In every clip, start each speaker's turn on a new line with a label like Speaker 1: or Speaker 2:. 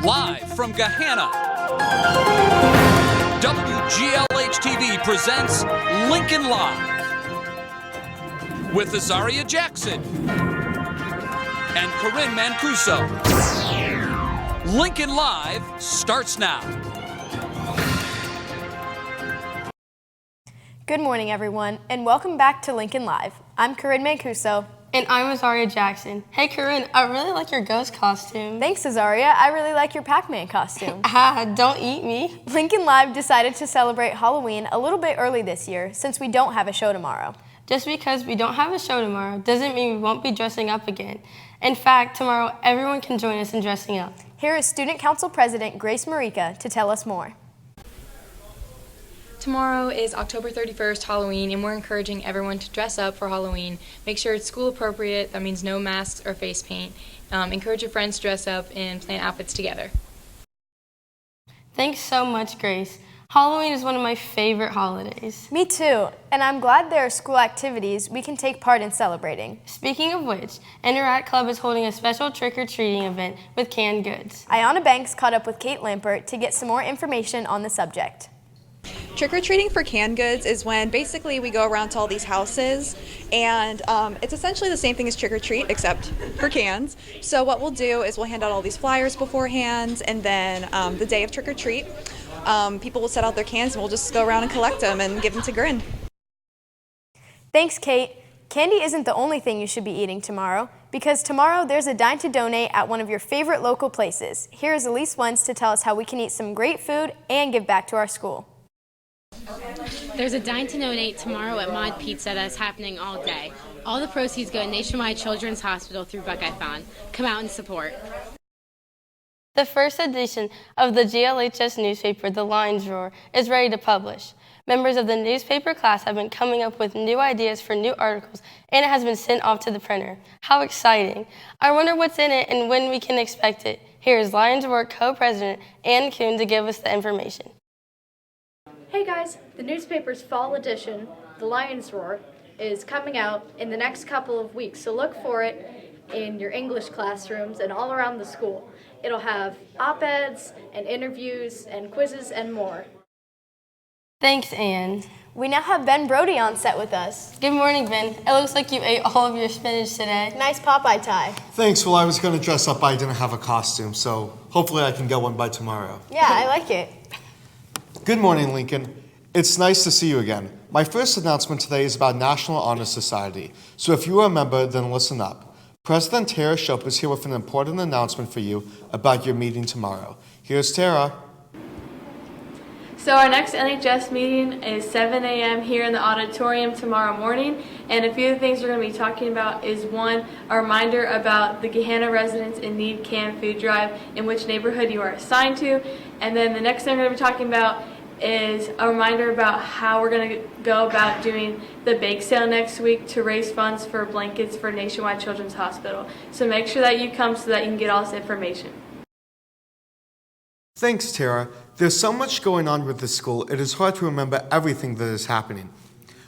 Speaker 1: Live from Gahanna, WGLH-TV presents Lincoln Live with Azaria Jackson and Corinne Mancuso. Lincoln Live starts now.
Speaker 2: Good morning, everyone, and welcome back to Lincoln Live. I'm Corinne Mancuso.
Speaker 3: And I'm Azaria Jackson. Hey, Corinne, I really like your ghost costume.
Speaker 2: Thanks, Azaria. I really like your Pac-Man costume.
Speaker 3: Don't eat me.
Speaker 2: Lincoln Live decided to celebrate Halloween a little bit early this year since we don't have a show tomorrow.
Speaker 3: Just because we don't have a show tomorrow doesn't mean we won't be dressing up again. In fact, tomorrow everyone can join us in dressing up.
Speaker 2: Here is Student Council President Grace Marica to tell us more.
Speaker 4: Tomorrow is October 31st, Halloween, and we're encouraging everyone to dress up for Halloween. Make sure it's school appropriate. That means no masks or face paint. Encourage your friends to dress up and plan outfits together.
Speaker 3: Thanks so much, Grace. Halloween is one of my favorite holidays.
Speaker 2: Me too, and I'm glad there are school activities we can take part in celebrating.
Speaker 3: Speaking of which, Interact Club is holding a special trick-or-treating event with canned goods.
Speaker 2: Ayanna Banks caught up with Kate Lampert to get some more information on the subject.
Speaker 5: Trick-or-treating for canned goods is when basically we go around to all these houses and it's essentially the same thing as trick-or-treat except for cans. So what we'll do is we'll hand out all these flyers beforehand, and then the day of trick-or-treat, people will set out their cans and we'll just go around and collect them and give them to Grin.
Speaker 2: Thanks, Kate. Candy isn't the only thing you should be eating tomorrow, because tomorrow there's a dine to donate at one of your favorite local places. Here is Elise Wentz to tell us how we can eat some great food and give back to our school.
Speaker 6: There's a dine to donate tomorrow at Mod Pizza that's happening all day. All the proceeds go to Nationwide Children's Hospital through Buckeye Fund. Come out and support.
Speaker 3: The first edition of the GLHS newspaper, The Lion's Roar, is ready to publish. Members of the newspaper class have been coming up with new ideas for new articles, and it has been sent off to the printer. How exciting! I wonder what's in it and when we can expect it. Here is Lion's Roar co-president Ann Kuhn to give us the information.
Speaker 7: Hey guys, the newspaper's fall edition, The Lion's Roar, is coming out in the next couple of weeks, so look for it in your English classrooms and all around the school. It'll have op-eds and interviews and quizzes and more.
Speaker 3: Thanks, Ann.
Speaker 2: We now have Ben Brody on set with us.
Speaker 3: Good morning, Ben. It looks like you ate all of your spinach today.
Speaker 2: Nice Popeye tie.
Speaker 8: Thanks. Well, I was going to dress up, but I didn't have a costume, so hopefully I can get one by tomorrow.
Speaker 2: Yeah, I like it.
Speaker 8: Good morning, Lincoln. It's nice to see you again. My first announcement today is about National Honor Society, so if you are a member, then listen up. President Tara Shope is here with an important announcement for you about your meeting tomorrow. Here's Tara.
Speaker 9: So our next NHS meeting is 7 a.m. here in the auditorium tomorrow morning, and a few of the things we're going to be talking about is one, a reminder about the Gahanna Residents in Need canned food drive in which neighborhood you are assigned to, and then the next thing we're going to be talking about is a reminder about how we're going to go about doing the bake sale next week to raise funds for blankets for Nationwide Children's Hospital. So make sure that you come so that you can get all this information.
Speaker 8: Thanks, Tara. There's so much going on with this school, it is hard to remember everything that is happening.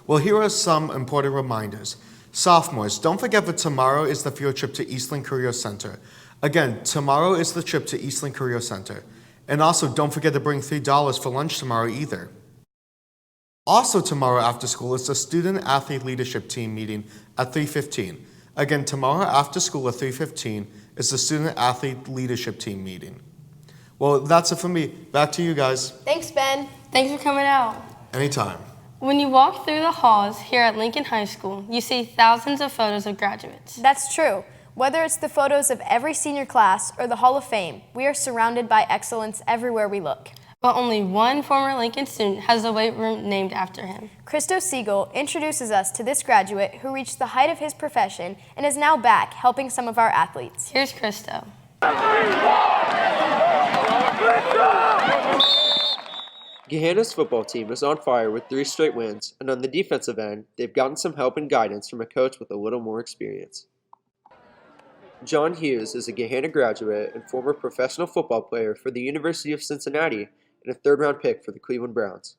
Speaker 8: Well, here are some important reminders. Sophomores, don't forget that tomorrow is the field trip to Eastland Career Center. Again, tomorrow is the trip to Eastland Career Center. And also, don't forget to bring $3 for lunch tomorrow either. Also tomorrow after school is the Student Athlete Leadership Team meeting at 3:15. Again, tomorrow after school at 3:15 is the Student Athlete Leadership Team meeting. Well, that's it for me. Back to you guys.
Speaker 2: Thanks, Ben.
Speaker 3: Thanks for coming out.
Speaker 8: Anytime.
Speaker 3: When you walk through the halls here at Lincoln High School, you see thousands of photos of graduates.
Speaker 2: That's true. Whether it's the photos of every senior class or the Hall of Fame, we are surrounded by excellence everywhere we look.
Speaker 3: But only one former Lincoln student has a weight room named after him.
Speaker 2: Christo Siegel introduces us to this graduate who reached the height of his profession and is now back helping some of our athletes.
Speaker 3: Here's Christo.
Speaker 10: Gahanna's football team is on fire with 3 straight wins, and on the defensive end, they've gotten some help and guidance from a coach with a little more experience. John Hughes is a Gahanna graduate and former professional football player for the University of Cincinnati and a third-round pick for the Cleveland Browns.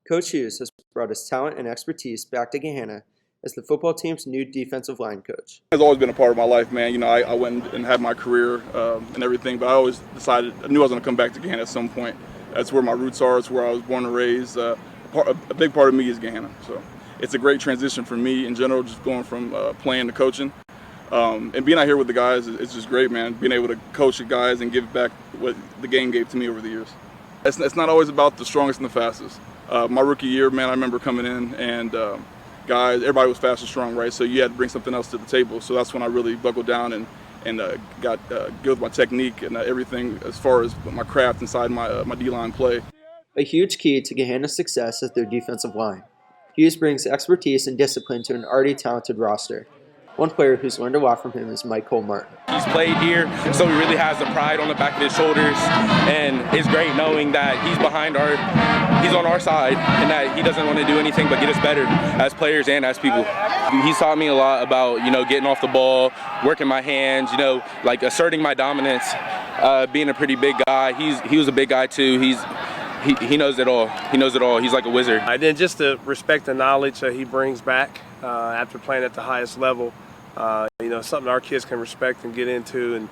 Speaker 10: Coach Hughes has brought his talent and expertise back to Gahanna as the football team's new defensive line coach.
Speaker 11: It's always been a part of my life, man. You know, I went and had my career and everything, but I always decided, I knew I was going to come back to Gahanna at some point. That's where my roots are. It's where I was born and raised. A big part of me is Gahanna. So it's a great transition for me in general, just going from playing to coaching. And being out here with the guys is just great, man. Being able to coach the guys and give back what the game gave to me over the years. It's not always about the strongest and the fastest. My rookie year, man, I remember coming in and guys, everybody was fast and strong, right? So you had to bring something else to the table. So that's when I really buckled down and got good with my technique and everything as far as my craft inside my D-line play.
Speaker 10: A huge key to Gahanna's success is their defensive line. Hughes brings expertise and discipline to an already talented roster. One player who's learned a lot from him is Michael Martin.
Speaker 12: He's played here, so he really has the pride on the back of his shoulders, and it's great knowing that he's on our side, and that he doesn't want to do anything but get us better as players and as people. He's taught me a lot about, getting off the ball, working my hands, like asserting my dominance, being a pretty big guy. He was a big guy too. He knows it all. He knows it all. He's like a wizard.
Speaker 13: And then just to respect the knowledge that he brings back after playing at the highest level. Something our kids can respect and get into. And,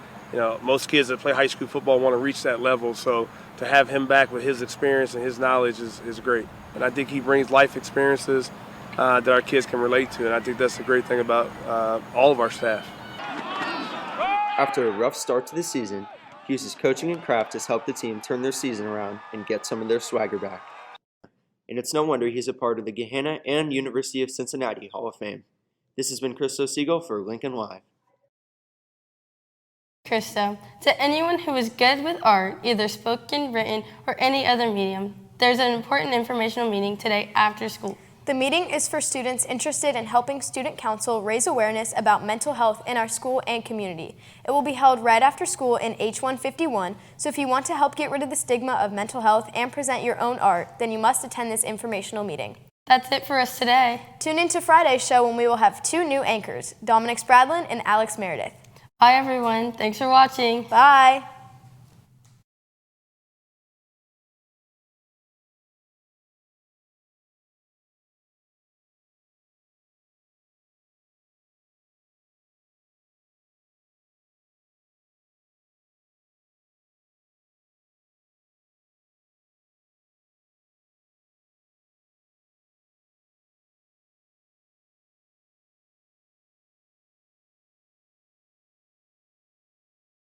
Speaker 13: most kids that play high school football want to reach that level. So to have him back with his experience and his knowledge is great. And I think he brings life experiences that our kids can relate to. And I think that's the great thing about all of our staff.
Speaker 10: After a rough start to the season, Hughes' coaching and craft has helped the team turn their season around and get some of their swagger back. And it's no wonder he's a part of the Gahanna and University of Cincinnati Hall of Fame. This has been Christo Siegel for Lincoln Live.
Speaker 3: Christo, to anyone who is good with art, either spoken, written, or any other medium, there's an important informational meeting today after school.
Speaker 2: The meeting is for students interested in helping Student Council raise awareness about mental health in our school and community. It will be held right after school in H151, so if you want to help get rid of the stigma of mental health and present your own art, then you must attend this informational meeting.
Speaker 3: That's it for us today.
Speaker 2: Tune in to Friday's show when we will have 2 new anchors, Dominic Spradlin and Alex Meredith.
Speaker 3: Bye everyone. Thanks for watching.
Speaker 2: Bye.